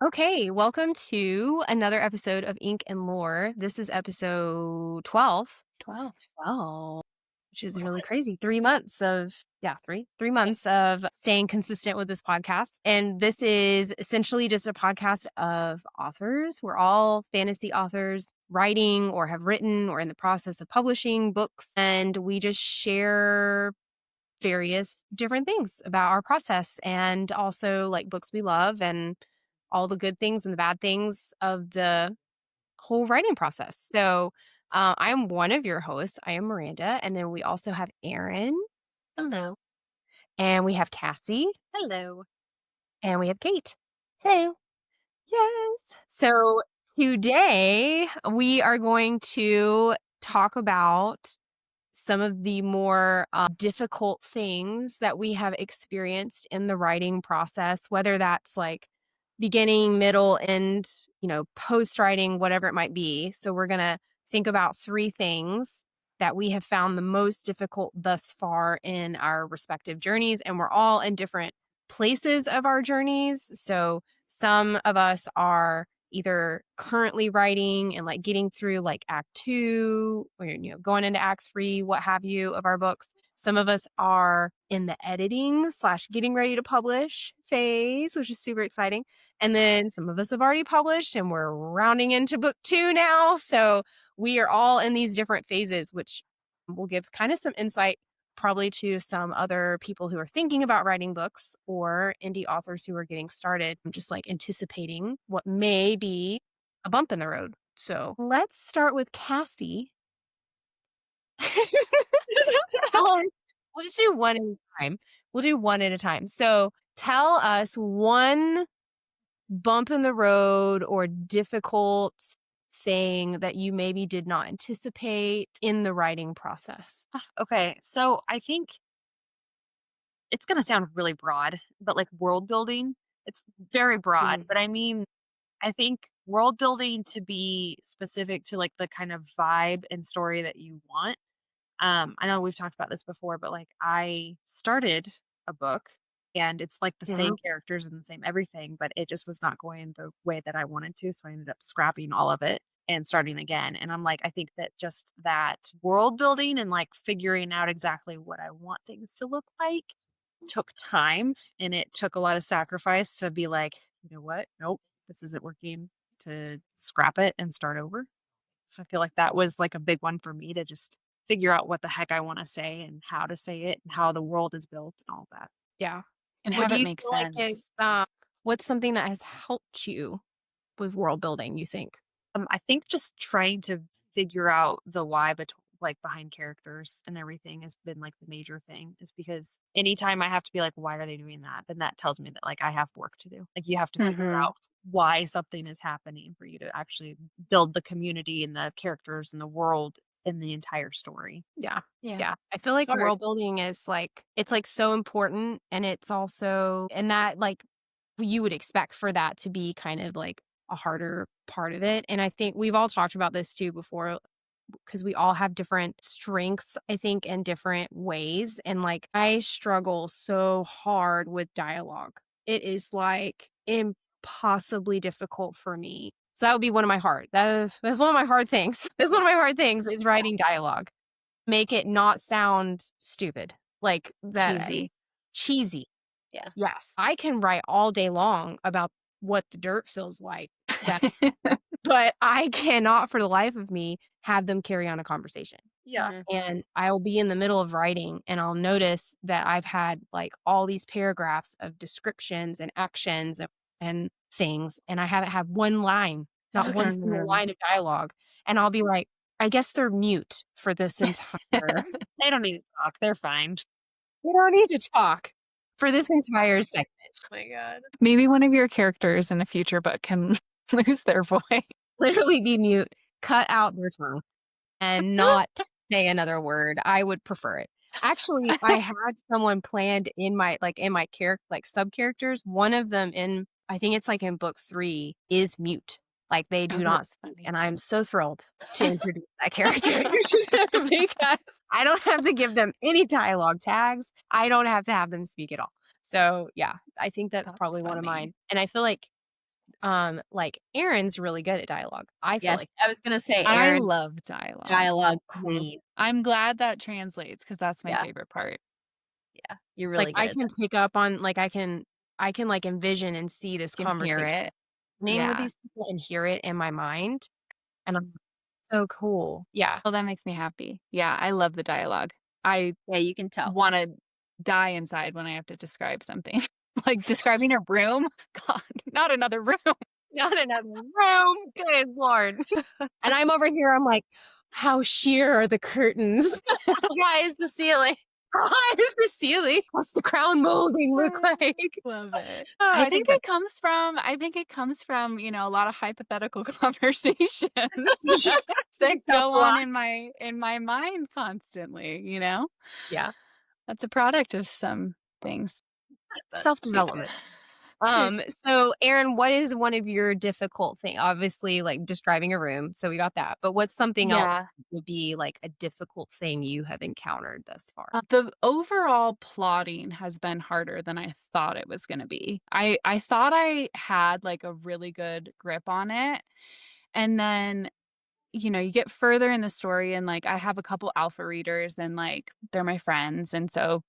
Okay, welcome to another episode of Ink and Lore. This is episode 12. 12. 12, which is really Rolling. crazy. 3 months of, three months of staying consistent with this podcast. And this is essentially just a podcast of authors. We're all fantasy authors writing or have written or in the process of publishing books. And we just share various different things about our process and also like books we love and all the good things and the bad things of the whole writing process. So I'm one of your hosts. I am Miranda. And then we also have Erin Hello. and we have Cassie Hello. and we have Kate. Hello. Yes. So today we are going to talk about some of the more difficult things that we have experienced in the writing process, whether that's like beginning, middle, end, post writing, whatever it might be. So we're going to think about 3 things that we have found the most difficult thus far in our respective journeys. And we're all in different places of our journeys. So some of us are either currently writing and like getting through like act 2 or going into act 3, what have you, of our books. Some of us are in the editing / getting ready to publish phase, which is super exciting. And then some of us have already published and we're rounding into book 2 now. So we are all in these different phases, which will give kind of some insight probably to some other people who are thinking about writing books or indie authors who are getting started. I'm just like anticipating what may be a bump in the road. So let's start with Cassie. Um, we'll just do one at a time. We'll do one at a time. So tell us one bump in the road or difficult thing that you maybe did not anticipate in the writing process. Okay, so I think it's going to sound really broad, but like world building, it's very broad. Mm. But I think world building to be specific to like the kind of vibe and story that you want. I know we've talked about this before, but like I started a book and it's like the Yeah. same characters and the same everything, but it just was not going the way that I wanted to. So I ended up scrapping all of it and starting again. And I'm like, I think that just that world building and like figuring out exactly what I want things to look like took time and it took a lot of sacrifice to be like, you know what? Nope, this isn't working, to scrap it and start over. So I feel like that was like a big one for me to just figure out what the heck I want to say and how to say it and how the world is built and all that. Yeah. And What have do it you make feel like sense. is what's something that has helped you with world building, you think? I think just trying to figure out the why, like behind characters and everything has been like the major thing. Is because anytime I have to be like, why are they doing that? Then that tells me that like I have work to do. Like you have to figure Mhm. out why something is happening for you to actually build the community and the characters and the world and the entire story. Yeah. Yeah. Yeah. I feel like Hard. world building is like it's like so important and it's also and that like you would expect for that to be kind of like a harder part of it. And I think we've all talked about this too before because we all have different strengths, I think, in different ways. And like I struggle so hard with dialogue. It is like impossibly difficult for me. So that would be one of my that's one of my hard things. That's one of my hard things is writing dialogue. Make it not sound stupid. Like that Cheesy. cheesy. Yeah. Yes. I can write all day long about what the dirt feels like. That but I cannot for the life of me have them carry on a conversation. Yeah. Mhm. And I'll be in the middle of writing and I'll notice that I've had like all these paragraphs of descriptions and actions and things, and I haven't had one line, not one single Mhm. line of dialogue. And I'll be like, I guess they're mute for this entire They don't need to talk. They're fine. we don't need to talk for this entire segment. Oh my god. Maybe one of your characters in a future book can lose their voice. Literally be mute, cut out their tongue, and not say another word. I would prefer it. Actually, I had someone planned in my character, like sub characters. One of them in, I think it's like in book 3, is mute. Like they Oh, do not that's speak. funny. And I'm so thrilled to introduce that character because I don't have to give them any dialogue tags. I don't have to have them speak at all. So yeah, I think that's That's probably one of funny. mine. And I feel like like Erin's really good at dialogue. I feel like Yes, I was gonna say I Erin, love dialogue. dialogue Mhm. queen. I'm glad that translates because that's my Yeah, favorite part. yeah, you're like really good I at can pick up on like I can like envision and see this You can hear conversation it. happening with Yeah. these people and hear it in my mind. And I'm so cool. Yeah. Well, that makes me happy. Yeah, I love the dialogue. I Yeah, you can tell. wanna die inside when I have to describe something. Like, describing a room? God, not another room. Not another room. Good Lord. And I'm over here, I'm like, how sheer are the curtains? How high is the ceiling? How high is the ceiling? What's the crown molding look like? Love it. Oh, I I think think that's it comes from, a lot of hypothetical conversations that a go on lot. in my mind constantly, you know? Yeah. That's a product of some things. That's cute. Self-development. So Erin, what is one of your difficult thing? Obviously, like describing a room, so we got that. But what's something else Yeah. that would be like a difficult thing you have encountered thus far? The overall plotting has been harder than I thought it was gonna be. I thought I had, like, a really good grip on it, and then you get further in the story and like I have a couple alpha readers and like they're my friends. And so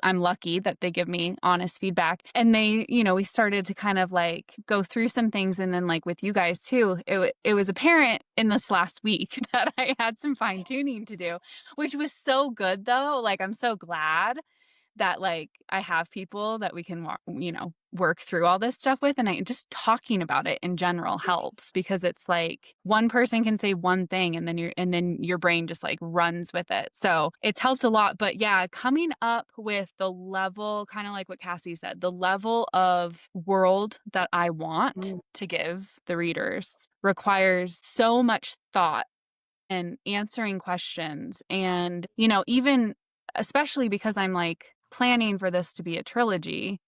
I'm lucky that they give me honest feedback. And we started to kind of like go through some things. And then like with you guys too, it was apparent in this last week that I had some fine tuning to do, which was so good though. Like I'm so glad that like I have people that we can work through all this stuff with, and I just talking about it in general helps because it's like one person can say one thing and then your brain just like runs with it. So it's helped a lot. But yeah, coming up with the level, kind of like what Cassie said, the level of world that I want Mm, to give the readers requires so much thought and answering questions. And even especially because I'm like planning for this to be a trilogy,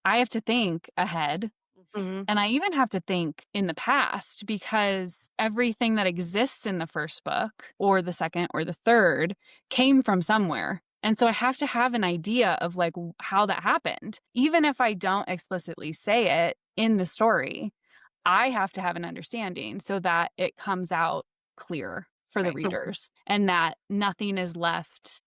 I have to think ahead. mhm. And I even have to think in the past because everything that exists in the first book or the second or the third came from somewhere. And so I have to have an idea of like how that happened. Even if I don't explicitly say it in the story, I have to have an understanding so that it comes out clear for the Right. readers and that nothing is left,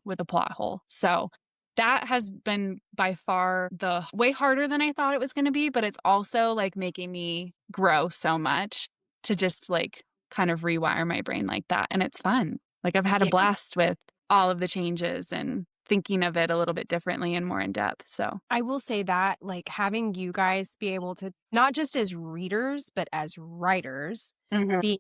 with a plot hole. So that has been by far the way harder than I thought it was going to be, but it's also like making me grow so much to just like kind of rewire my brain like that. And it's fun. Like I've had a Yeah. blast with all of the changes and thinking of it a little bit differently and more in depth. So, I will say that, like, having you guys be able to not just as readers, but as writers, mhm. be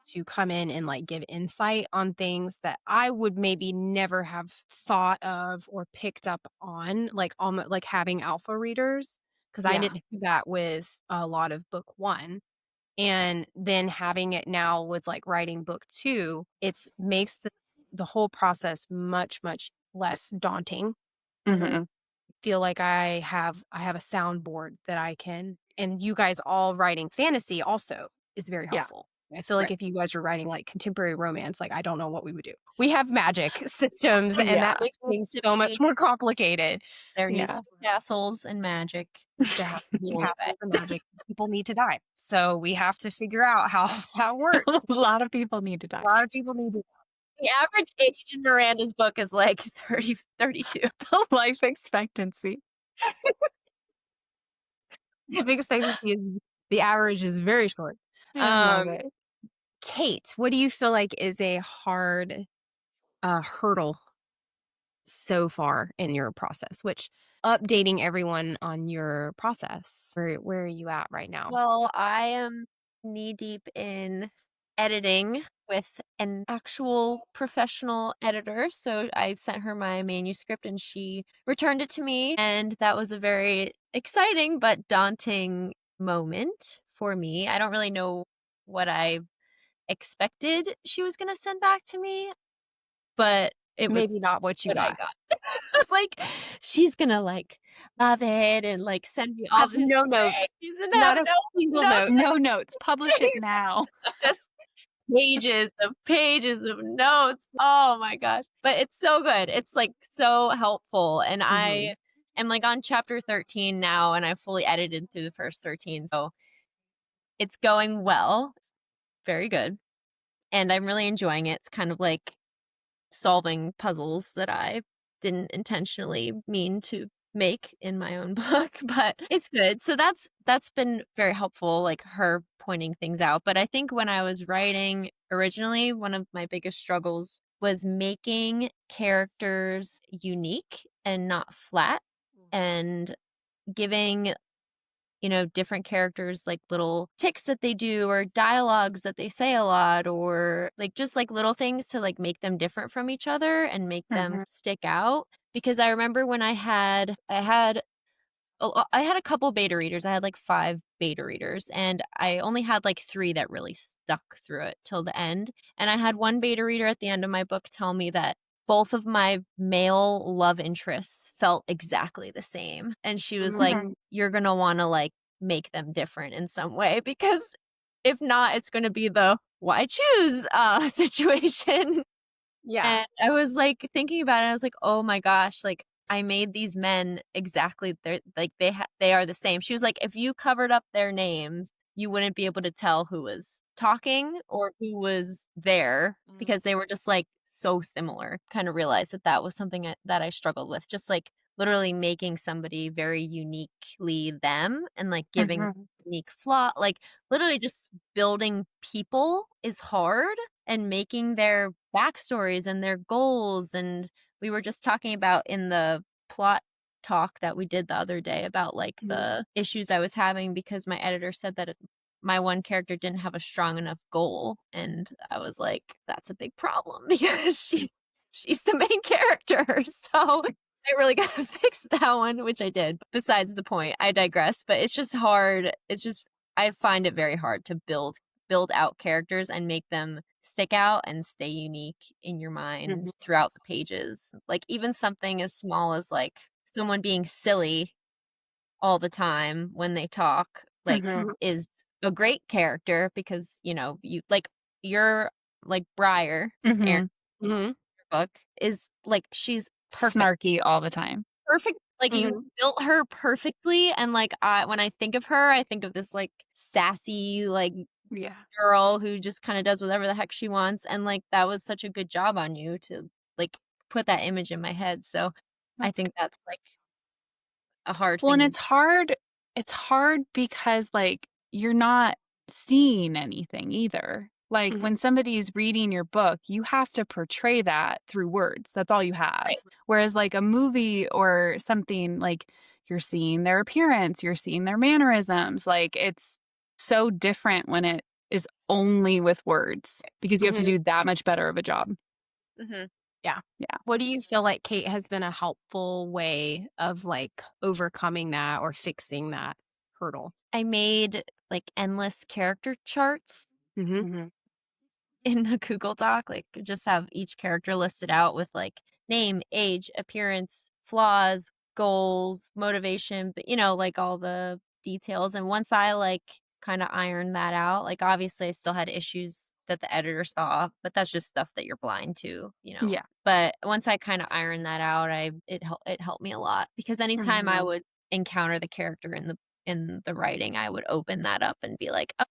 to come in and, like, give insight on things that I would maybe never have thought of or picked up on, like, almo like, having alpha readers, because I Yeah. didn't do that with a lot of book 1, and then having it now with, like, writing book 2, it's makes the whole process much, much less daunting. Hmm. Feel like I have a soundboard that I can, and you guys all writing fantasy also is very Yeah. helpful. I feel like Right. if you guys were writing, like, contemporary romance, like, I don't know what we would do. We have magic systems, and that Yeah. makes Well, things so much typically, more complicated. there needs Yeah. to be castles and magic. There have to be Anyway, castles and magic. People need to die. So we have to figure out how that works. A lot of people need to A die. lot of people need to the average age in Miranda's book is like 30, 32. The life expectancy. life expectancy is the average is very short. I love Um, it. Kate, what do you feel like is a hard, hurdle so far in your process? Which updating everyone on your process. Where are you at right now? Well, I am knee deep in editing with an actual professional editor. So I sent her my manuscript and she returned it to me. And that was a very exciting but daunting moment for me. I don't really know what I expected she was going to send back to me, but it was Maybe not what you what I got. got. It's like she's gonna like love it and like send me all Have this no notes. praise and have Not a single no note. No notes. Publish it now. just pages of notes. Oh my gosh. But it's so good. It's like so helpful. And Mhm. I am like on chapter 13 now and I fully edited through the first 13. So it's going well. It's very good. And I'm really enjoying it. It's kind of like solving puzzles that I didn't intentionally mean to make in my own book, but it's good. So that's been very helpful, like her pointing things out. But I think when I was writing originally, one of my biggest struggles was making characters unique and not flat and giving different characters like little ticks that they do or dialogues that they say a lot or like just like little things to like make them different from each other and make them stick out. Because I remember when I had a couple beta readers. I had like 5 beta readers, and I only had like 3 that really stuck through it till the end. And I had one beta reader at the end of my book tell me that both of my male love interests felt exactly the same. And she was like, you're going to want to like make them different in some way because if not, it's going to be the why choose situation. Yeah. And I was, like, thinking about it, I was like, "Oh my gosh," like, I made these men exactly they are the same. She was like, "If you covered up their names, you wouldn't be able to tell who was talking or who was there because they were just, like, so similar." Kinda realized that that was something that I struggled with, just, like, literally making somebody very uniquely them and, like, giving unique flaw like, literally just building people is hard and making their backstories and their goals. And we were just talking about in the plot talk that we did the other day about like the issues I was having because my editor said that my one character didn't have a strong enough goal. And I was like, that's a big problem because she's the main character. So I really got to fix that one, which I did. Besides the point, I digress, but it's just hard. I find it very hard to build out characters and make them stick out and stay unique in your mind throughout the pages. Like even something as small as like someone being silly all the time when they talk, like is a great character because, you're like Briar, Erin, Mhm. book is like she's perfect. Snarky all the time. Perfect. Like you built her perfectly and like when I think of her, I think of this like sassy like Yeah. girl who just kind of does whatever the heck she wants. And like that was such a good job on you to like put that image in my head. So I think that's like a hard Well, and thing. it's hard because, like, you're not seeing anything either. Like, when somebody's reading your book, you have to portray that through words. That's all you have. Right. Whereas, like, a movie or something, like, you're seeing their appearance, you're seeing their mannerisms. Like, it's so different when it is only with words because you have to do that much better of a job. Yeah. Yeah. What do you feel like, Kate, has been a helpful way of like overcoming that or fixing that hurdle? I made like endless character charts Mm-hmm. in a Google Doc, like just have each character listed out with like name, age, appearance, flaws, goals, motivation, but like all the details. And once I like kind of ironed that out, like obviously I still had issues that the editor saw, but that's just stuff that you're blind to. Yeah. But once I kind of ironed that out, it helped me a lot because anytime I would encounter the character in the writing, I would open that up and be like, oh,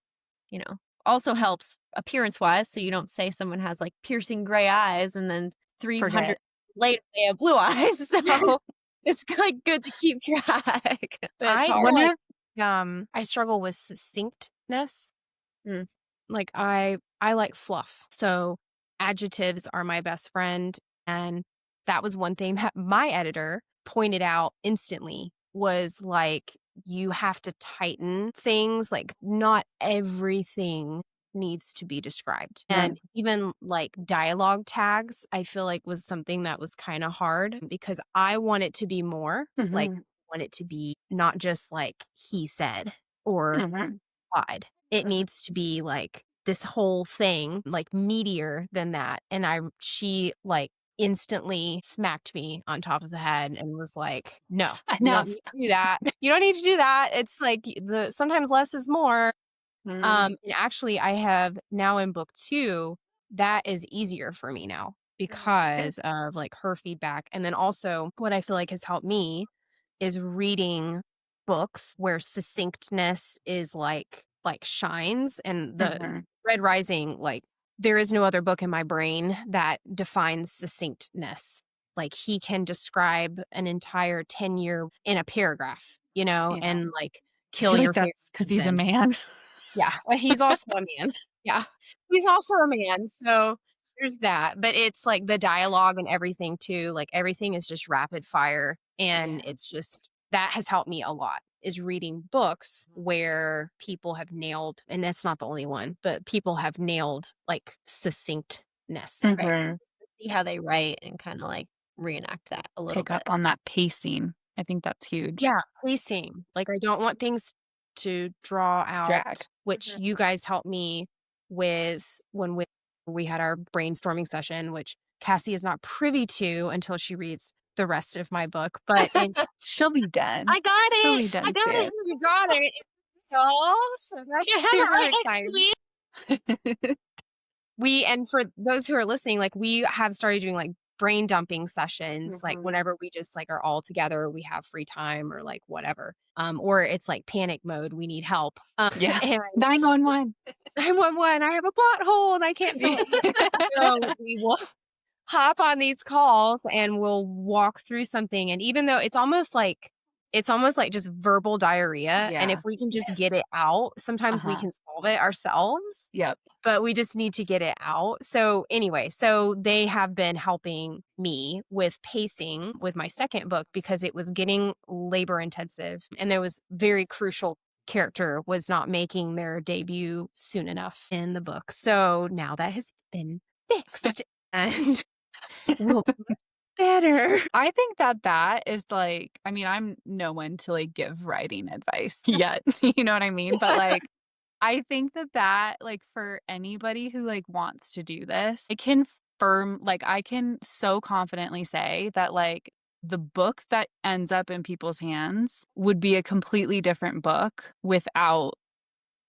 also helps appearance-wise, so you don't say someone has, like, piercing gray eyes and then 300 Forget. later they have blue eyes, so it's, like, good to keep track, but it's I hard. feel like I struggle with succinctness. Mm. Like I like fluff. So adjectives are my best friend. And that was one thing that my editor pointed out instantly was like, you have to tighten things. Like not everything needs to be described. And even like dialogue tags, I feel like was something that was kind of hard because I want it to be more like want it to be not just like he said or implied. It needs to be like this whole thing, like meatier than that. And she like instantly smacked me on top of the head and was like, no, you don't Enough. need to do that. You don't need to do that. It's like sometimes less is more. And actually I have now in book 2, that is easier for me now because of like her feedback. And then also what I feel like has helped me is reading books where succinctness is like like shines, and the Mhm. Red Rising, like there is no other book in my brain that defines succinctness. Like he can describe an entire 10-year in a paragraph, Yeah. and like I kill feel your like that's because he's a and man. yeah, well, he's also a man. Yeah, he's also a man, so there's that, but it's, like, the dialogue and everything too, like, everything is just rapid fire, and Yeah. it's just that has helped me a lot, is reading books where people have nailed, and that's not the only one, but people have nailed, like, succinctness. Right. Mhm. See how they write and kind of like reenact that a little Pick bit. up on that pacing. I think that's huge. Yeah, pacing, like, I don't want things to draw out, Drag. which Mhm. you guys helped me with when we had our brainstorming session, which Cassie is not privy to until she reads the rest of my book, but it She'll be done. I got She'll it. be I done got soon. it. you got it. Oh, so You that's have it super right next to exciting. me. And for those who are listening, like we have started doing like brain dumping sessions, like Mhm. whenever we just like are all together, we have free time or like whatever. Or it's like panic mode, we need help. Yeah. And 911. 911, I have a plot hole and I can't fill it. So we will hop on these calls and we'll walk through something. And even though it's almost like just verbal diarrhea. And if Yeah. we can just get it out, sometimes we Uh-huh. can solve it ourselves, Yep. but we just need to get it out. So anyway, so they have been helping me with pacing with my second book because it was getting labor intensive and there was very crucial character was not making their debut soon enough in the book. So now that has been fixed and will be better. I think that that is like, I mean, I'm no one to like give writing advice yet. You know what I mean? But like, I think that that like for anybody who like wants to do this, I can like I can so confidently say that like the book that ends up in people's hands would be a completely different book without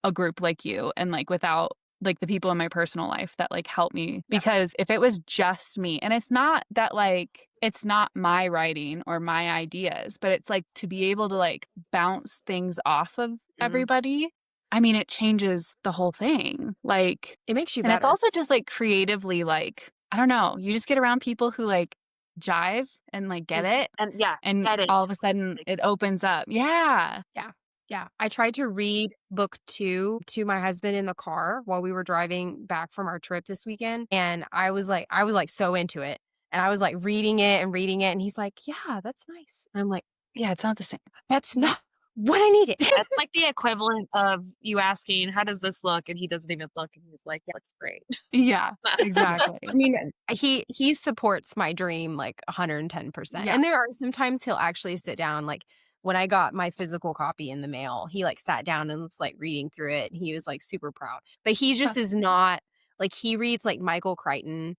a group like you and like without like the people in my personal life that like help me Yeah. because if it was just me and it's not that like it's not my writing or my ideas but it's like to be able to like bounce things off of everybody. I mean it changes the whole thing like It makes you and it's better. also just like creatively like I don't know you just get around people who like jive and like get it And yeah, and get it. all of a sudden it opens up. Yeah. Yeah. Yeah. I tried to read book 2 to my husband in the car while we were driving back from our trip this weekend. And I was like so into it. And I was like reading it. And he's like, yeah, that's nice. And I'm like, Yeah, it's not the same. that's not what I needed. That's like the equivalent of you asking, "How does this look?" And he doesn't even look, and he's like, "Yeah, it looks great." Yeah, Yeah. exactly. I mean, he supports my dream like 110%. Yeah. And there are sometimes he'll actually sit down like when I got my physical copy in the mail, he like sat down and was like reading through it and he was like super proud. But he just is not like he reads like Michael Crichton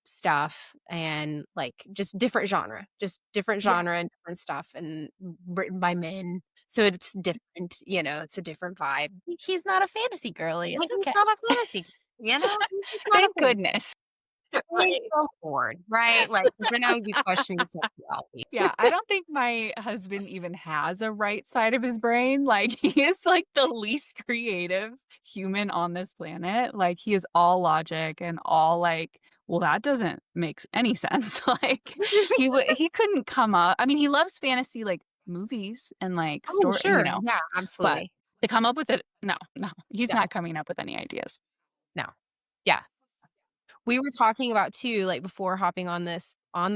stuff and like just different genre and different stuff and written by men. So it's different, it's a different vibe. He's not a fantasy girly. It's Like he's okay. not a fantasy, you know? He's just not a Thank fan. goodness. Right. Bored, right? Like, 'cause then I would be questioning sexuality. Yeah, I don't think my husband even has a right side of his brain. Like, he is like the least creative human on this planet. Like, he is all logic and all like, well, that doesn't make any sense. Like, he couldn't come up. I mean, he loves fantasy like movies and like Oh, story, sure. Yeah, but absolutely. to come up with it, no, he's No, not coming up with any ideas. no. Yeah. We were talking about too, like before hopping on the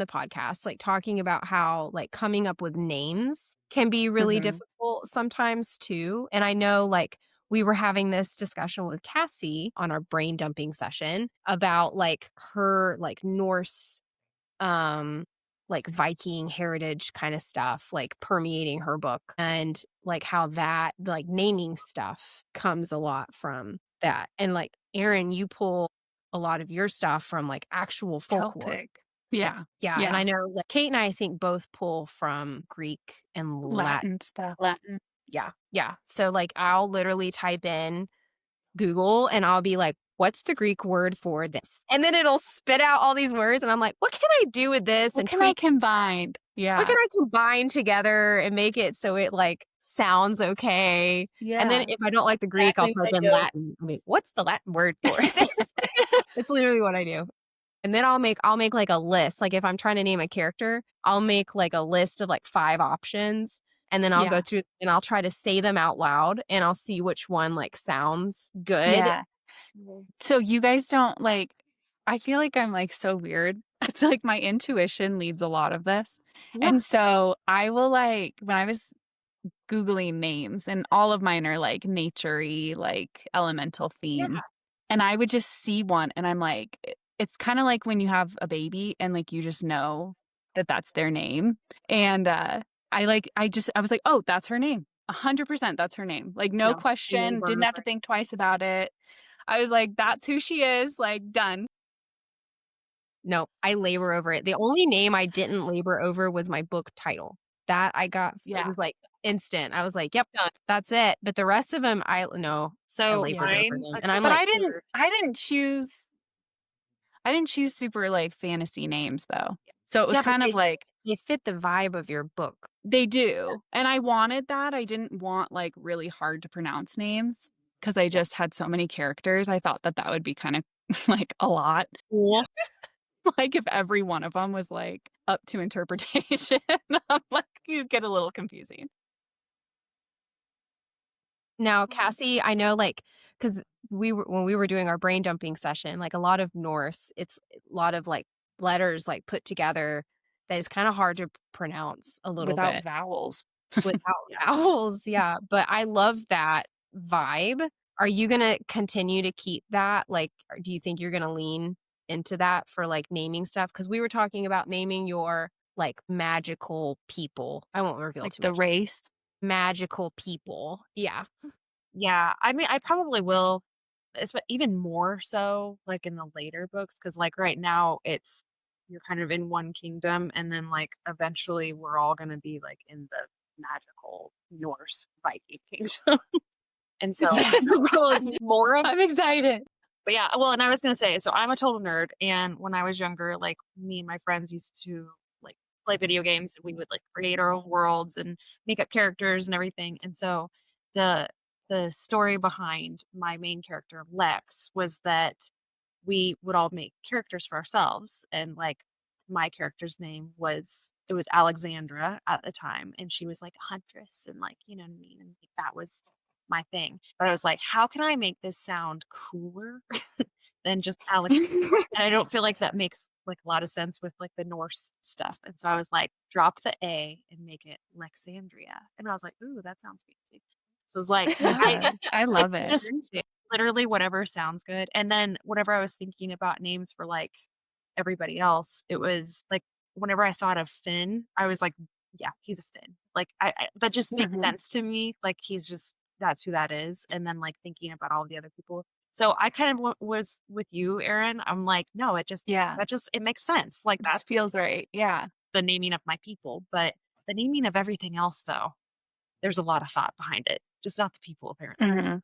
podcast, like talking about how like coming up with names can be really Mhm. difficult sometimes too. And I know like we were having this discussion with Cassie on our brain dumping session about like her like Norse um like Viking heritage kind of stuff like permeating her book and like how that like naming stuff comes a lot from that. And like Erin, you pull a lot of your stuff from like actual folklore. Celtic. Yeah. Yeah. And I know like Kate and I think both pull from Greek and Latin. Latin stuff. Latin. Yeah. Yeah. So like I'll literally type in Google and I'll be like, what's the Greek word for this? And then it'll spit out all these words. And I'm like, what can I do with this? What And can I tweak, combine? what Yeah. can I combine together and make it so it like sounds okay. And then Yeah. if I don't like the Greek, I'll Exactly what type I in do. Latin. I mean, what's the Latin word for this? It's literally what I do. And then I'll make like a list. Like if I'm trying to name a character, I'll make like a list of like 5 options and then I'll go Yeah. through and I'll try to say them out loud and I'll see which one like sounds good. Yeah. So you guys don't like I feel like I'm like so weird. It's like my intuition leads a lot of this. Yeah. And so I will like when I was Googling names and all of mine are like nature-y, like elemental Yeah. theme. And I would just see one and I'm like, it's kind of like when you have a baby and like you just know that that's their name. And I was like, oh, that's her name. 100% that's her name. Like no No, question, labor didn't have over to it. think twice about it. I was like, that's who she is, like done. No, I labor over it. The only name I didn't labor over was my book title. That I got, it Yeah. was like instant. I was like, yep, Done. that's it. But the rest of them, I So labored Yeah. over I'm them. a And I'm total But like, I didn't choose super like fantasy names though. So it was yeah, but kind of like they fit the vibe of your book. they do. And I wanted that. I didn't want like really hard to pronounce names because I just had so many characters. I thought that that would be kind of like a lot. Cool. Like if every one of them was like up to interpretation, I'm like you'd get a little confusing. Now, Cassie, I know like because when we were doing our brain dumping session, like a lot of Norse, it's a lot of like letters like put together that is kind of hard to pronounce a little Without bit vowels. without vowels. Yeah, but I love that vibe. Are you gonna continue to keep that? Like, do you think you're gonna lean into that for like naming stuff? Because we were talking about naming your like magical people. I won't reveal Like too the much. race. Magical people. Yeah. Yeah, I mean, I probably will, even more so like in the later books, because like right now it's you're kind of in one kingdom, and then like eventually we're all going to be like in the magical Norse Viking kingdom, and so Yes. probably more of. I'm excited. But yeah, well, and I was gonna say, so I'm a total nerd, and when I was younger, like me and my friends used to like play video games. We would like create our own worlds and make up characters and everything. And so the the story behind my main character Lex was that we would all make characters for ourselves, and like my character's name was it was Alexandra at the time, and she was like a huntress, and like you know what I mean, and like, that was my thing. But I was like, how can I make this sound cooler than just Alex? And I don't feel like that makes like a lot of sense with like the Norse stuff. And so I was like, drop the A and make it Lexandria. And I was like, ooh, that sounds fancy. So it was like, Yes. I it's love it. just literally whatever sounds good. And then whenever I was thinking about names for like everybody else, it was like whenever I thought of Finn, I was like, yeah, he's a Finn. Like I that just makes sense to me. Like he's just that's who that is. And then like thinking about all the other people. So I kind of was with you, Erin. I'm like, no, Yeah. it makes sense. Like It just that's feels right. Yeah. the naming of my people, but the naming of everything else, though, there's a lot of thought behind it. Just not the people, apparently. Mhm.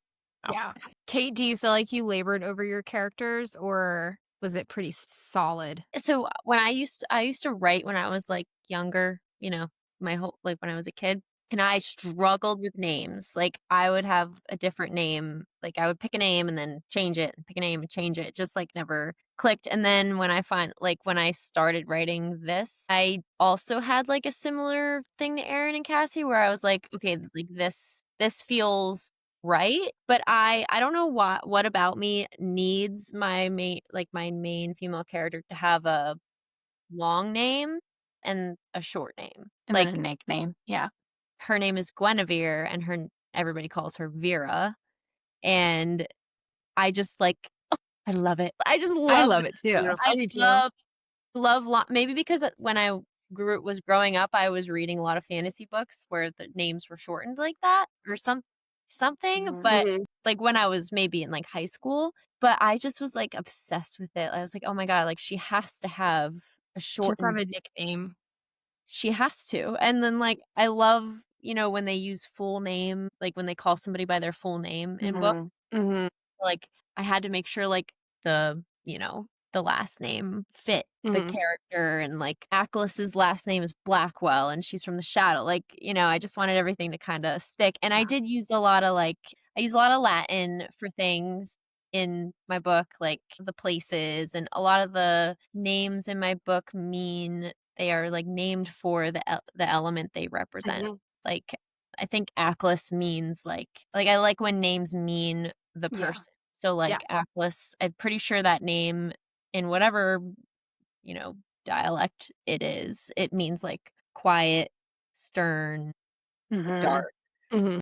Oh. Yeah. Kate, do you feel like you labored over your characters or was it pretty solid? So when I used to write when I was like younger, you know, my whole like when I was a kid, and I struggled with names. Like I would have a different name. Like I would pick a name and then change it, and pick a name and change it. Just like never clicked. And then when I started writing this, I also had like a similar thing to Erin and Cassie where I was like, okay, like this feels right, but I don't know what about me needs my main female character to have a long name and a short name. And then Like a nickname. Yeah. her name is Guinevere and everybody calls her Vera, and I just like I love it. I just I love love it too. Beautiful. I I do too. love maybe because when I was growing up, I was reading a lot of fantasy books where the names were shortened like that or something. Mhm. But Mhm. like when I was maybe in like high school, but I just was like obsessed with it. I was like, oh my god, like she has to have a Just have shortened. a nickname. She has to, and then like I love when they use full name, like when they call somebody by their full name in books. Mhm. Mhm. Like I had to make sure like the the last name fit the Mhm. character, and like Acklis's last name is Blackwell and she's from the Shadow. Like, I just wanted everything to kind of stick. And I did use a lot of Latin for things in my book, like the places, and a lot of the names in my book mean they are like named for the element they represent. Mhm. Like I think Acklis means like I like when names mean the Yeah. person. So like Acklis, I'm pretty sure that name in whatever, dialect it is, it means like quiet, stern, Mhm. dark, Mhm.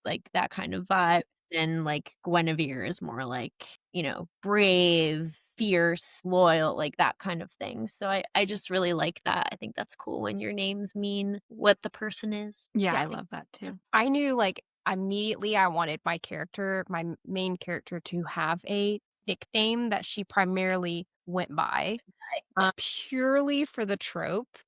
like that kind of vibe. And like Guinevere is more like, brave, fierce, loyal, like that kind of thing. So I just really like that. I think that's cool when your names mean what the person is. Yeah, Yeah. I love that too. I knew like immediately I wanted my main character to have a nickname that she primarily went by, purely for the trope.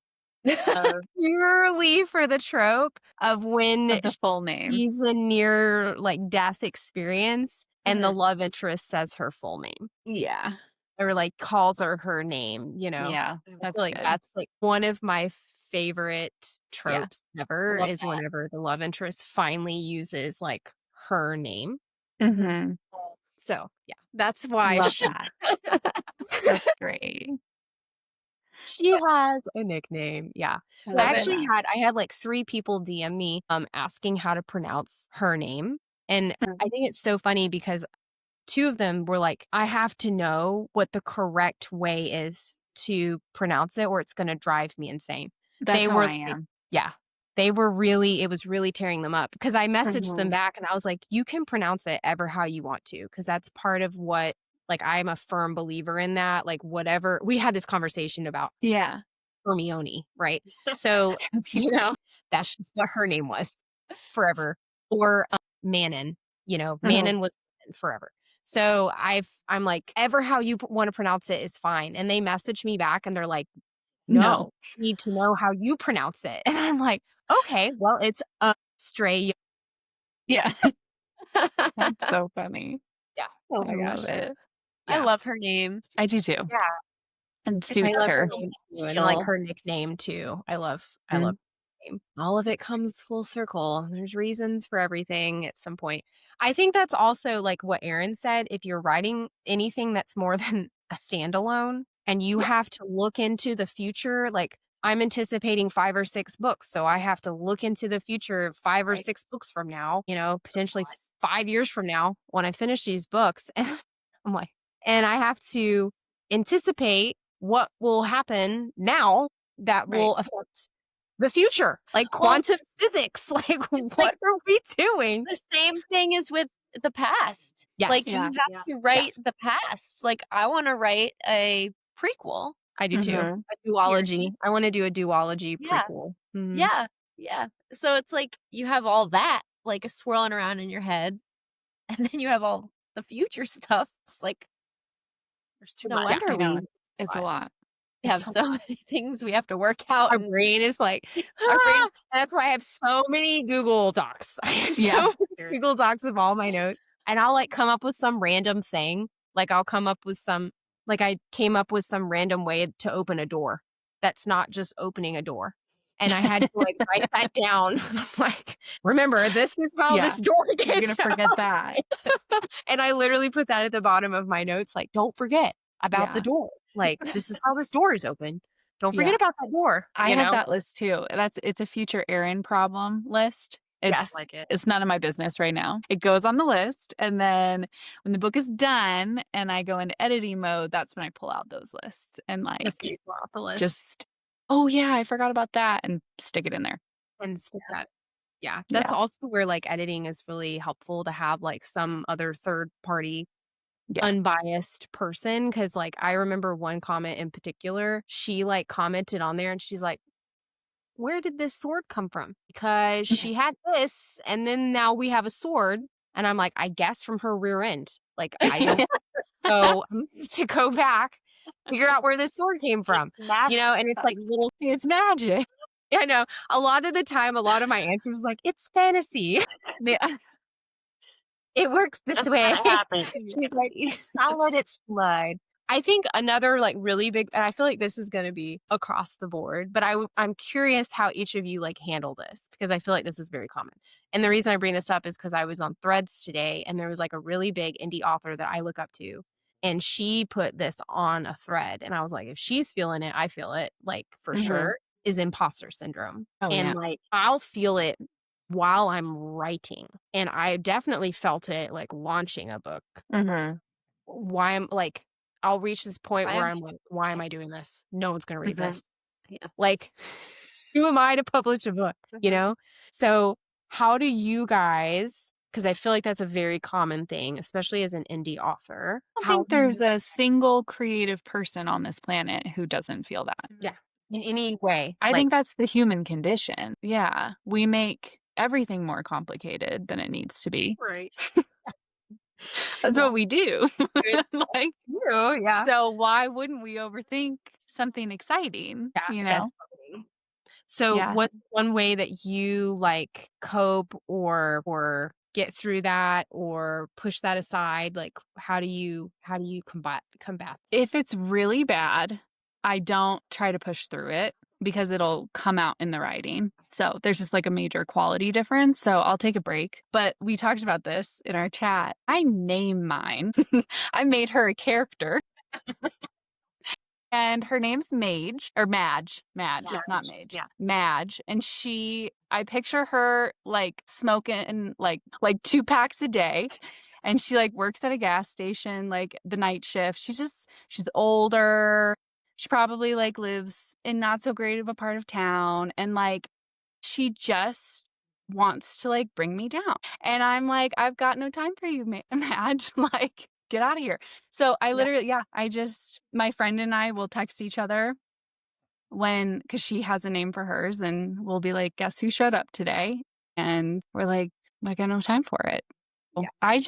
Purely for the trope of when Of the full names. she's a near like death experience and the love interest says her full name Yeah. or like calls her name, Yeah. I That's feel like good. that's like one of my favorite Yeah. tropes ever Love is that. whenever the love interest finally uses like her name. Mhm. So yeah, that's why Love that. That's great. she has a nickname. Yeah. I I love actually that. had like 3 people DM me asking how to pronounce her name. And I think it's so funny because 2 of them were like, I have to know what the correct way is to pronounce it or it's gonna drive me insane. That's They how were I like am. yeah. They were really it was really tearing them up because I messaged them back and I was like, "You can pronounce it ever how you want to, because that's part of what like, I'm a firm believer in that, like, whatever" we had this conversation about Yeah. Hermione, right? So, you know, that's just what her name was forever. Or, Manon, Manon was forever. So I'm like, "Ever how you wanna pronounce it is fine," and they message me back and they're like, No. "No, we need to know how you pronounce it." And I'm like, "Okay, well, it's a stray." Yeah. That's so funny. Yeah. Oh I my love gosh. it. I Yeah. love her name. I do too. Yeah. And It's I suits love her her. name too, and, like, chill. her nickname too. I love Mhm. her name. All of it comes full circle. There's reasons for everything at some point. I think that's also, like, what Erin said, if you're writing anything that's more than a standalone and you have to look into the future, like, I'm anticipating 5 or 6 books, so I have to look into the future 5 or Right. 6 books from now, potentially 5 years from now when I finish these books, and I'm like and I have to anticipate what will happen now that Right. will affect the future, like Well, quantum physics. Like, it's what like are we doing? the same thing is with the past. Like Yes. you Yeah. have to write Yes. the past. Like I want to write a prequel. I do too. Mhm. A duology. I want to do a duology Yeah. prequel. Mhm. Yeah. Yeah. So it's like you have all that like swirling around in your head, and then you have all the future stuff. It's like There's too No much. Yeah, wonder I know. we It's a lot. we have it's a so many things we have to work out, our and brain is like, our brain. "Ah!" That's why I have so many Google Docs. I have Yeah. so many Seriously. Google Docs of all my notes, and I'll, like, come up with some random thing. Like, I'll come up with some like, I came up with some random way to open a door that's not just opening a door, and I had to, like, write that down. I'm like, "Remember, this is how Yeah. this door You're gonna gets forget out." that. And I literally put that at the bottom of my notes, like, "Don't forget about the Yeah. door. Like, this is how this door is open. Don't forget Yeah. about that door," I have that list too. It's a future Erin problem list. Yes. Like it. It's none of my business right now. It goes on the list, and then when the book is done and I go into editing mode, that's when I pull out those lists and Just like keep off the list just, oh yeah, I forgot about that, and stick it in there. and stick that. Yeah, that's Yeah. also where, like, editing is really helpful to have, like, some other third party Yeah. unbiased person. Because like, I remember one comment in particular, she, like, commented on there and she's like, "Where did this sword come from? Because she had this, and then now we have a sword." And I'm like, "I guess from her rear end." Like, I don't so I'm to go back, figure out where this sword came from, and it's like little It's magic. I know. A lot of the time, a lot of my answers like, "It's fantasy. Yeah. It works this That's way." how it happened. She's like, "I'll let it slide." I think another like really big, and I feel like this is going to be across the board, but I'm curious how each of you like handle this because I feel like this is very common. And the reason I bring this up is because I was on Threads today and there was like a really big indie author that I look up to. And she put this on a thread. And I was like, if she's feeling it, I feel it, like for sure, is imposter syndrome. Oh, and yeah. like I'll feel it while I'm writing. And I definitely felt it like launching a book. Why I'm like, I'll reach this point where I'm like, why am I doing this? No one's going to read this. Yeah. Like, who am I to publish a book? You know? So, how do you guys, because I feel like that's a very common thing, especially as an indie author. I don't How think do you- there's a single creative person on this planet who doesn't feel that. Yeah. In any way. I like, think that's the human condition. Yeah. We make everything more complicated than it needs to be. Right. That's what we do. It's Like, you, yeah. so why wouldn't we overthink something exciting? Yeah, You know? that's funny. So, Yeah. what's one way that you like cope or get through that or push that aside? Like, how do you combat? If it's really bad, I don't try to push through it because it'll come out in the writing. So there's just like a major quality difference. So I'll take a break. But we talked about this in our chat. I name mine. I made her a character. And her name's Madge, or Madge, not Mage. Yeah. Madge. And I picture her like smoking like 2 packs a day. And she like works at a gas station, like the night shift. She's older. She probably like lives in not so great of a part of town. And like, she just wants to like bring me down. And I'm like, I've got no time for you, Madge. Like, get out of here. So I literally, my friend and I will text each other because she has a name for hers, and we'll be like, guess who showed up today? And we're like, I got no time for it. Yeah.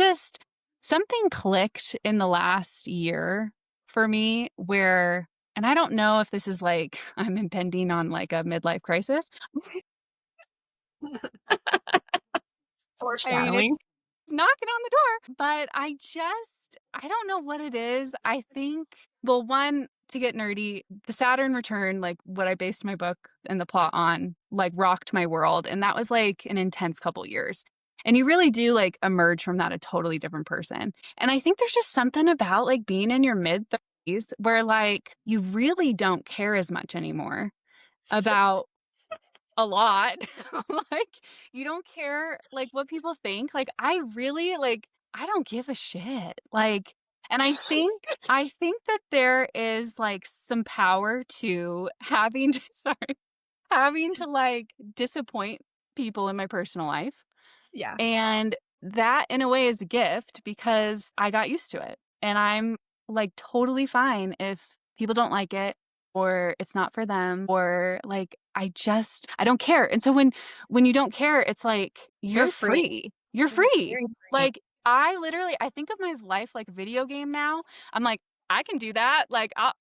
Something clicked in the last year for me where, and I don't know if this is like, I'm impending on like a midlife crisis. Foreshadowing. It's knocking on the door, but I don't know what it is. I think, well, one, to get nerdy, the Saturn return, like what I based my book and the plot on, like rocked my world. And that was like an intense couple years. And you really do like emerge from that a totally different person. And I think there's just something about like being in your mid 30s where like you really don't care as much anymore about a lot. Like, you don't care like what people think. Like, I really like, I don't give a shit. Like, and I think that there is like some power to having to like disappoint people in my personal life. Yeah. And that in a way is a gift because I got used to it. And I'm like totally fine if people don't like it or it's not for them or like I don't care. And so when you don't care, it's like you're free. You're free. Very free. Like I think of my life like a video game now. I'm like, I can do that. Like, I'll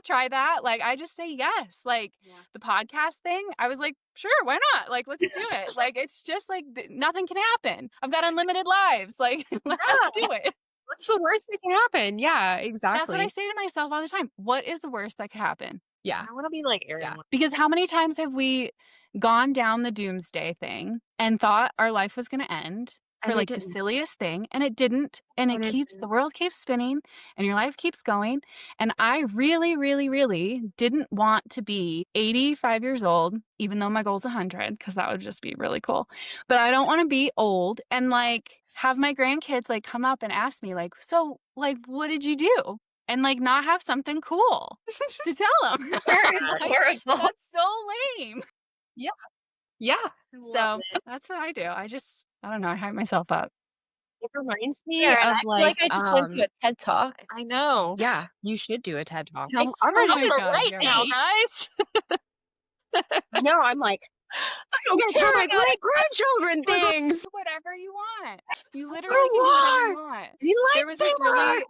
try that. Like, I just say yes. Like the podcast thing, I was like, sure, why not? Like, let's do it. Like, it's just like nothing can happen. I've got unlimited lives. Like, let's just do it. What's the worst that can happen? Yeah, exactly. That's what I say to myself all the time. What is the worst that could happen? Yeah. I want to be like Erin. Yeah. Because how many times have we gone down the doomsday thing and thought our life was going to end for like the silliest thing, and it didn't, and the world keeps spinning and your life keeps going. And I really, really, really didn't want to be 85 years old, even though my goal's 100, because that would just be really cool. But I don't want to be old and like have my grandkids like come up and ask me like, so like, what did you do? And like not have something cool to tell them. Like, that's so lame. Yeah. Yeah. So that's what I do. I don't know. I hype myself up. It reminds me Erin, of I feel like I just went to a TED Talk. I know. Yeah, you should do a TED Talk. I'm my God, right yeah. now, guys. No, I'm like, I don't care my great grandchildren things. Whatever you want. You literally can do whatever you want.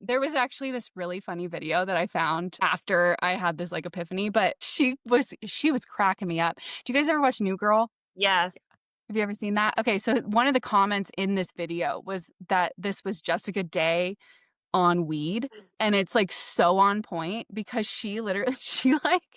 There was actually this really funny video that I found after I had this like epiphany, but she was cracking me up. Do you guys ever watch New Girl? Yes. Have you ever seen that? Okay, so one of the comments in this video was that this was Jessica Day on weed, and it's like so on point because she literally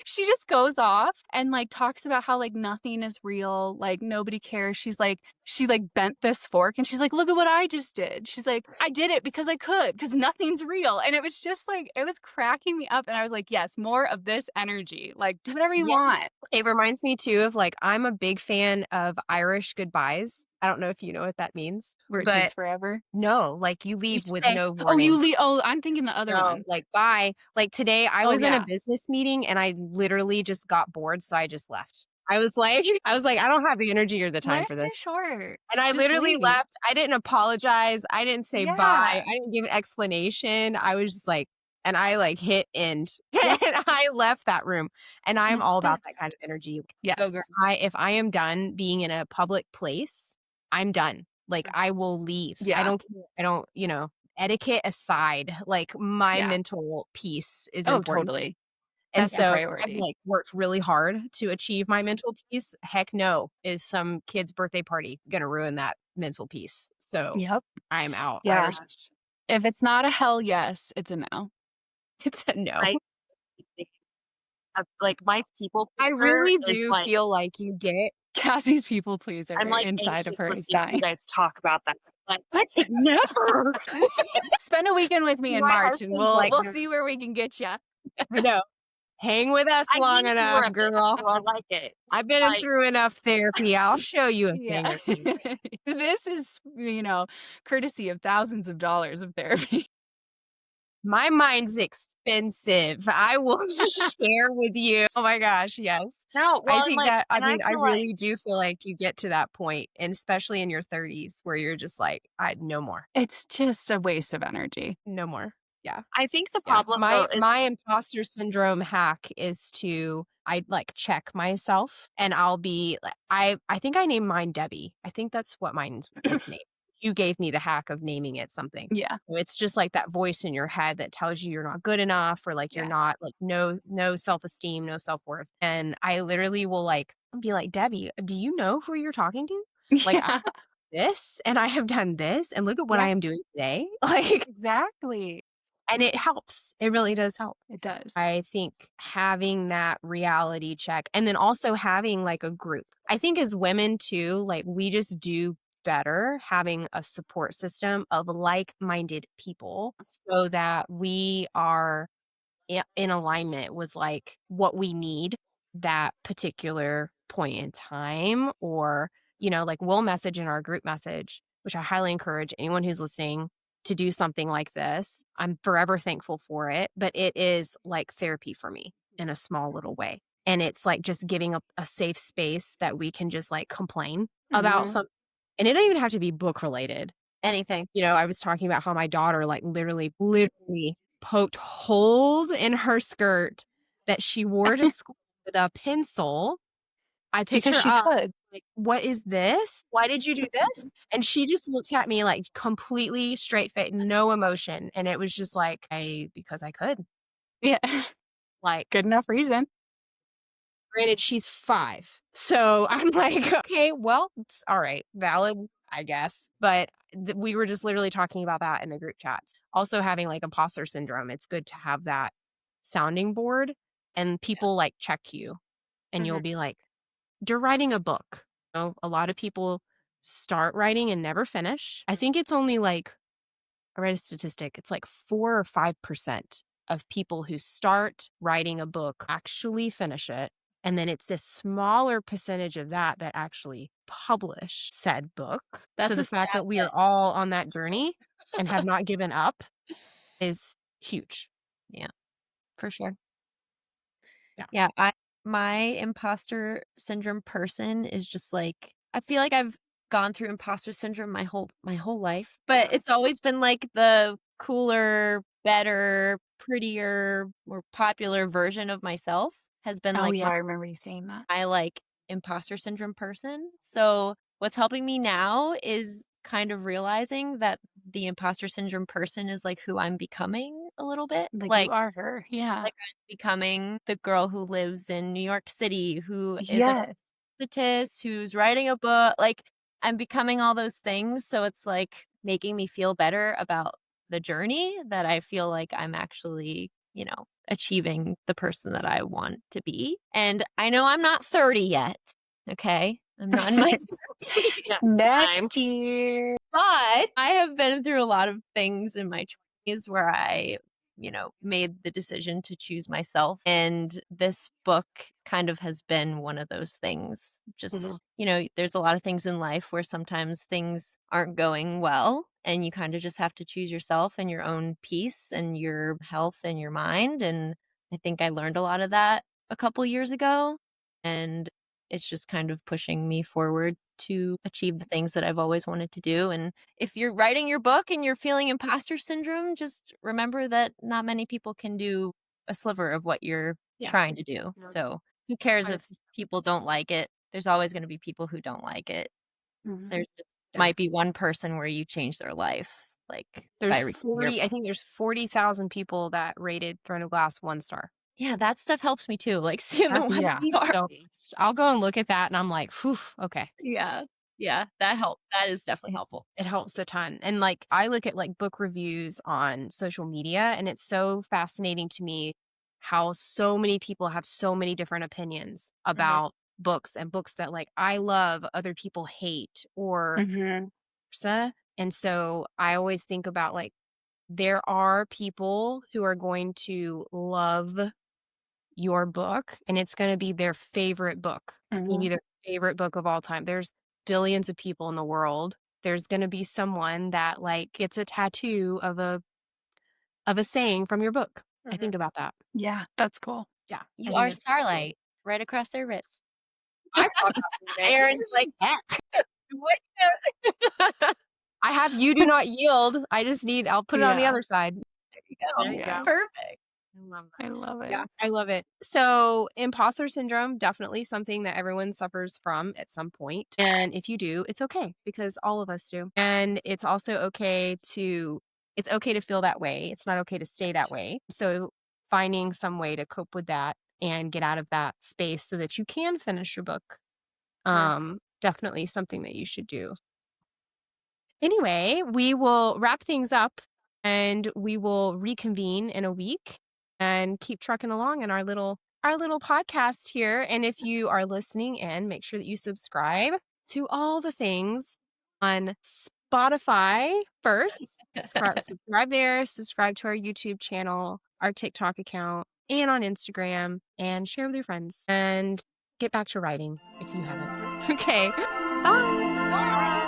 she just goes off and like talks about how like nothing is real, like nobody cares. She like bent this fork and she's like, look at what I just did. She's like, I did it because I could, because nothing's real. And it was just like, it was cracking me up. And I was like, yes, more of this energy. Like, do whatever you Yeah. want. It reminds me too of like, I'm a big fan of Irish goodbyes. I don't know if you know what that means, Where it but takes forever. no, like you You leave just with say, no Oh, you warning. leave. Oh, I'm thinking the other No, one. like bye. Like today I Oh, was in a yeah. business meeting and I literally just got bored, so I just left. I was like, I don't have the energy or the time for Life's too this. short. And I Just literally leave. left. I didn't apologize. I didn't say bye. Yeah. I didn't give an explanation. I was just like, and I like hit end Yep. and I left that room. And I'm It's all about that best. kind of energy. Yes. So if I am done being in a public place, I'm done. Like I will leave. I Yeah. don't care. I don't, etiquette aside, like my Yeah. mental peace is Oh, important to me. totally. And That's the so I've priority. like worked really hard to achieve my mental peace. Heck no, is some kid's birthday party gonna ruin that mental peace? So Yep. I'm out. Yeah. Irish, If it's not a hell yes, it's a no. it's a no. I like my people I pleaser really is do like feel like you get Cassie's people pleaser I'm like inside of anxious her is listening to you dying. guys talk about that. Like I could never. Spend a weekend with me in my March and husband's like, we'll see where we can get you. I know. Hang with us I long need more enough, of it, girl. so I like it. I've been Like through enough therapy. I'll show you a thing Yeah. or two. This is, courtesy of thousands of dollars of therapy. My mind's expensive. I will share with you. Oh my gosh, yes. no, I well, and think like, that, I and I mean, I feel like really do feel like you get to that point, and especially in your 30s where you're just like, no more, It's just a waste of energy. no more. Yeah. I think the Yeah. problem though My is imposter syndrome hack is I like check myself and I'll be like, I think I named mine Debbie. I think that's what mine is named. You gave me the hack of naming it something. Yeah. So it's just like that voice in your head that tells you you're not good enough or like you're Yeah. not like no self-esteem, no self-worth. And I literally will like be like, Debbie, do you know who you're talking to? Like I Yeah. have this and I have done this and look at what Yeah. I am doing today. Like, Exactly. and it helps. It really does help. It does. I think having that reality check and then also having like a group. I think as women too, like we just do better having a support system of like-minded people so that we are in alignment with like what we need that particular point in time or like we'll message in our group message, which I highly encourage anyone who's listening to do something like this. I'm forever thankful for it, but it is like therapy for me in a small little way. And it's like just giving a safe space that we can just like complain about Mhm. something. And it doesn't even have to be book related. Anything. I was talking about how my daughter like literally poked holes in her skirt that she wore to school with a pencil. I picked Because her she up, could. like, "What is this? Why did you do this?" And she just looked at me like completely straight face, no emotion. And it was just like, because I could. Yeah. Like, Good enough reason. granted, she's 5. So I'm like, okay, well, it's all right. Valid, I guess. But we were just literally talking about that in the group chats. Also having like imposter syndrome. It's good to have that sounding board and people like check you and you'll be like, you're writing a book. A lot of people start writing and never finish. I think it's only like, I read a statistic, it's like 4 or 5% of people who start writing a book actually finish it. And then it's a smaller percentage of that actually publish said book. That's So the a fact sad that we are all on that journey and have not given up is huge. for sure. Yeah. Yeah, my imposter syndrome person is just like I feel like I've gone through imposter syndrome my whole life, but it's always been like the cooler, better, prettier, more popular version of myself has been Oh, like yeah. I remember you saying that. my like imposter syndrome person. So what's helping me now is kind of realizing that the imposter syndrome person is like who I'm becoming a little bit. Like you are her. Yeah. Like I'm becoming the girl who lives in New York City, who is a Yes. artist, who's writing a book. Like I'm becoming all those things. So it's like making me feel better about the journey that I feel like I'm actually, achieving the person that I want to be. And I know I'm not 30 yet. Okay. I'm not in my 30s, Yeah. Next year. but I have been through a lot of things in my 20s where I, made the decision to choose myself. And this book kind of has been one of those things. Just, there's a lot of things in life where sometimes things aren't going well. And you kind of just have to choose yourself and your own peace and your health and your mind. And I think I learned a lot of that a couple years ago. And it's just kind of pushing me forward to achieve the things that I've always wanted to do. And if you're writing your book and you're feeling imposter syndrome, just remember that not many people can do a sliver of what you're trying to do. Yeah. So who cares if 100%. people don't like it? There's always going to be people who don't like it. Mhm. There just Yeah. might be one person where you change their life. Like There's by reading your 40, I think there's 40,000 people that rated Throne of Glass 1 star. Yeah, that stuff helps me too. Like seeing the That's- one yeah. star. So I'll go and look at that and I'm like, whew, okay. Yeah. Yeah, that helps. That is definitely helpful. It helps a ton. And like I look at like book reviews on social media and it's so fascinating to me how so many people have so many different opinions about books and books that like I love, other people hate or versa. And so I always think about like there are people who are going to love your book and it's going to be their favorite book. It's going to be their favorite book of all time. There's billions of people in the world. There's going to be someone that like gets a tattoo of a saying from your book. I think about that. Yeah, that's cool. Yeah. You I think are that's cool. Starlight right across their wrist. I brought that today. Aaron's like, what? I have you do not yield. I'll put it on the Yeah. other side. There you go. There you Yeah. go. Perfect. I love that. I love it. Yeah, I love it. So, imposter syndrome, definitely something that everyone suffers from at some point. And if you do, it's okay because all of us do. And it's also it's okay to feel that way. It's not okay to stay that way. So, finding some way to cope with that and get out of that space so that you can finish your book. Definitely something that you should do. Anyway, we will wrap things up and we will reconvene in a week and keep trucking along in our little podcast here. And if you are listening in, make sure that you subscribe to all the things on Spotify first. Subscribe there, subscribe to our YouTube channel, our TikTok account, and on Instagram, and share with your friends. And get back to writing if you haven't. Okay. Bye. Bye.